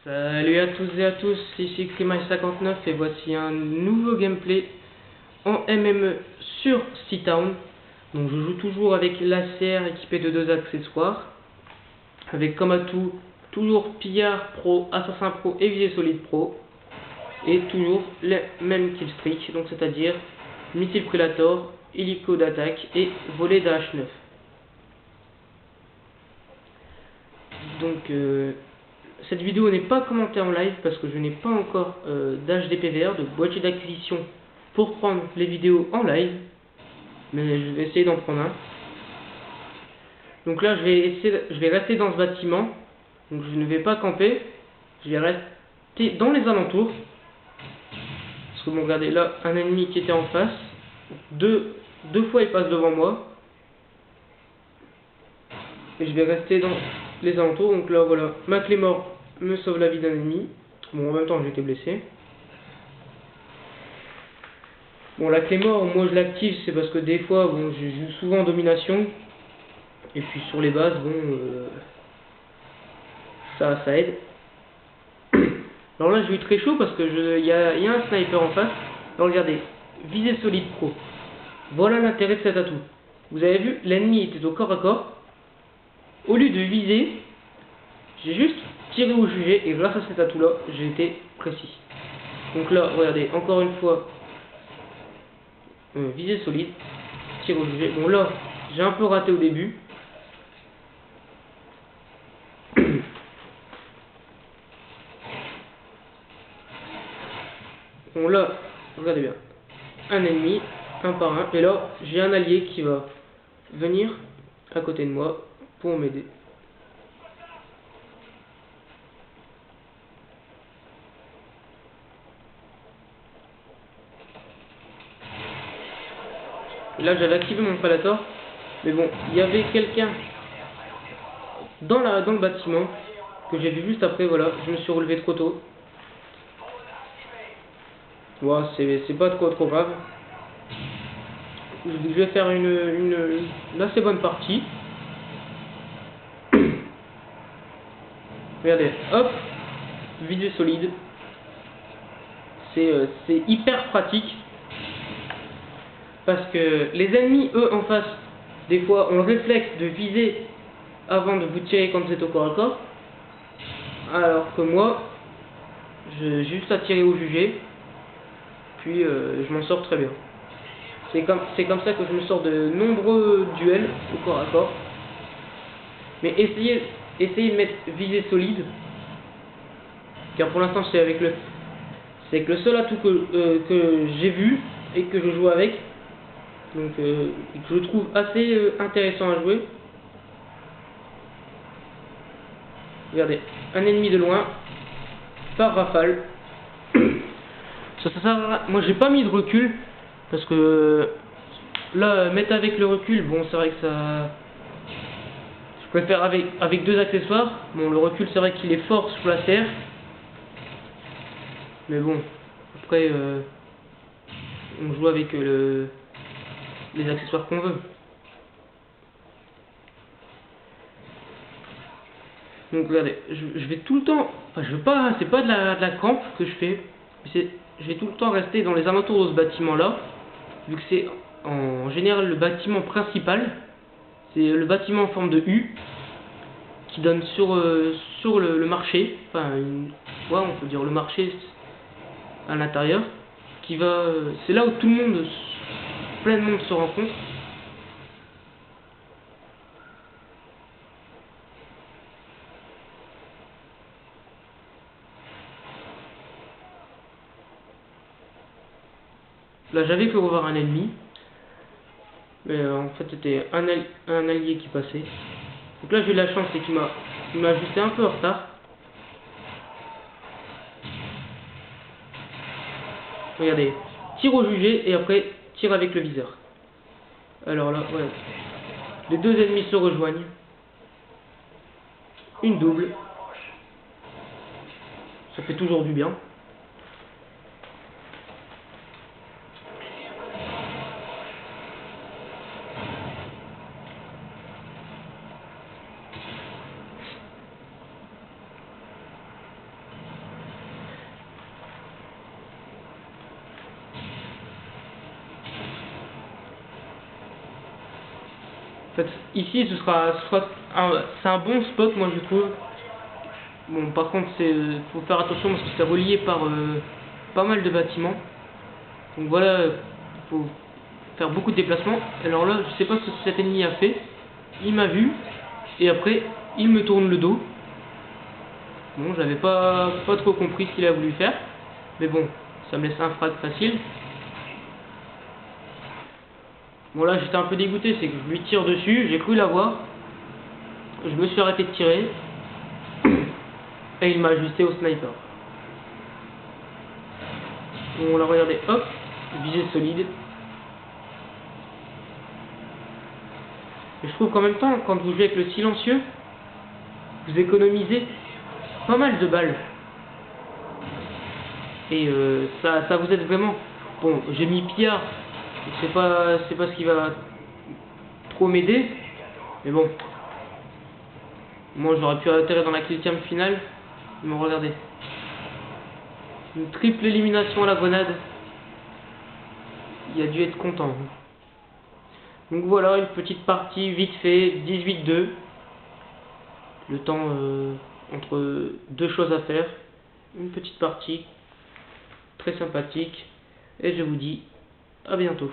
Salut à tous et à tous, ici Crimage59 et voici un nouveau gameplay en MME sur Seatown. Donc je joue toujours avec l'ACR équipé de 2 accessoires, avec comme atout toujours Pillard Pro, Assassin Pro et Visée Solide Pro, et toujours les mêmes killstreaks, donc c'est-à-dire Missile Predator, Hélico d'attaque et Volet d'H9. Donc cette vidéo n'est pas commentée en live parce que je n'ai pas encore d'HDPVR, de boîtier d'acquisition pour prendre les vidéos en live, mais je vais essayer d'en prendre un. Donc là je vais rester dans ce bâtiment, donc je ne vais pas camper, je vais rester dans les alentours, parce que bon, regardez là, un ennemi qui était en face, deux fois il passe devant moi, et je vais rester dans les alentours. Donc là voilà, ma clé mort me sauve la vie d'un ennemi. Bon, en même temps j'étais blessé. Bon, la clé mort, moi je l'active, c'est parce que des fois, bon, je joue souvent en domination, et puis sur les bases, bon, ça aide. Alors là j'ai eu très chaud parce que il y a un sniper en face. Alors regardez, Visée Solide Pro. Voilà l'intérêt de cet atout. Vous avez vu, l'ennemi était au corps à corps. Au lieu de viser, j'ai juste tiré au jugé, et grâce à cet atout là, j'ai été précis. Donc là, regardez, encore une fois, visée solide, tir au jugé. Bon là, j'ai un peu raté au début. Bon là, regardez bien, un ennemi, un par un, et là, j'ai un allié qui va venir à côté de moi pour m'aider. Là j'avais activé mon Predator, mais bon, il y avait quelqu'un dans le bâtiment que j'ai vu juste après. Voilà, je me suis relevé trop tôt. Voilà, c'est pas trop grave. Je vais faire une assez bonne partie. Regardez, hop, visée solide. C'est hyper pratique. Parce que les ennemis, eux, en face, des fois, ont le réflexe de viser avant de vous tirer quand vous êtes au corps à corps. Alors que moi, j'ai juste à tirer au jugé, puis je m'en sors très bien. C'est comme ça que je me sors de nombreux duels au corps à corps. Mais essayez de mettre visée solide, car pour l'instant c'est avec le seul atout que j'ai vu et que je joue avec. Donc que je trouve assez intéressant à jouer. Regardez, un ennemi de loin, par rafale. Ça sert à... Moi j'ai pas mis de recul, parce que là, mettre avec le recul, bon c'est vrai que ça... Je préfère avec 2 accessoires. Bon, le recul c'est vrai qu'il est fort sous la serre. Mais bon, après on joue avec les accessoires qu'on veut. Donc regardez, je vais tout le temps, enfin je veux pas, c'est pas de la camp que je fais, mais je vais tout le temps rester dans les alentours de ce bâtiment là, vu que c'est en général le bâtiment principal, c'est le bâtiment en forme de U, qui donne sur le marché, enfin ouais, on peut dire le marché à l'intérieur, qui va, c'est là où tout le monde, plein de monde se rencontre. Là j'avais pu revoir un ennemi, mais en fait c'était un allié qui passait. Donc là j'ai eu la chance, c'est qu'il m'a ajusté un peu en retard. Regardez, tir au jugé et après tir avec le viseur. Alors là, voilà. Les 2 ennemis se rejoignent. Une double. Ça fait toujours du bien. En fait, ici, c'est un bon spot, moi je trouve. Bon, par contre, faut faire attention parce que c'est relié par pas mal de bâtiments. Donc voilà, faut faire beaucoup de déplacements. Alors là, je sais pas ce que cet ennemi a fait. Il m'a vu et après, il me tourne le dos. Bon, j'avais pas trop compris ce qu'il a voulu faire, mais bon, ça me laisse un frag facile. Bon là, j'étais un peu dégoûté, c'est que je lui tire dessus, j'ai cru l'avoir. Je me suis arrêté de tirer. Et il m'a ajusté au sniper. On l'a regardé, hop, visée solide. Et je trouve qu'en même temps, quand vous jouez avec le silencieux, vous économisez pas mal de balles. Et ça vous aide vraiment. Bon, j'ai mis Pillard, c'est pas ce qui va trop m'aider. Mais bon, moi j'aurais pu atterrir dans la quatrième finale. Mais regardez, une triple élimination à la grenade. Il a dû être content. Donc voilà, une petite partie vite fait, 18-2. Le temps entre deux choses à faire. Une petite partie très sympathique. Et je vous dis à bientôt.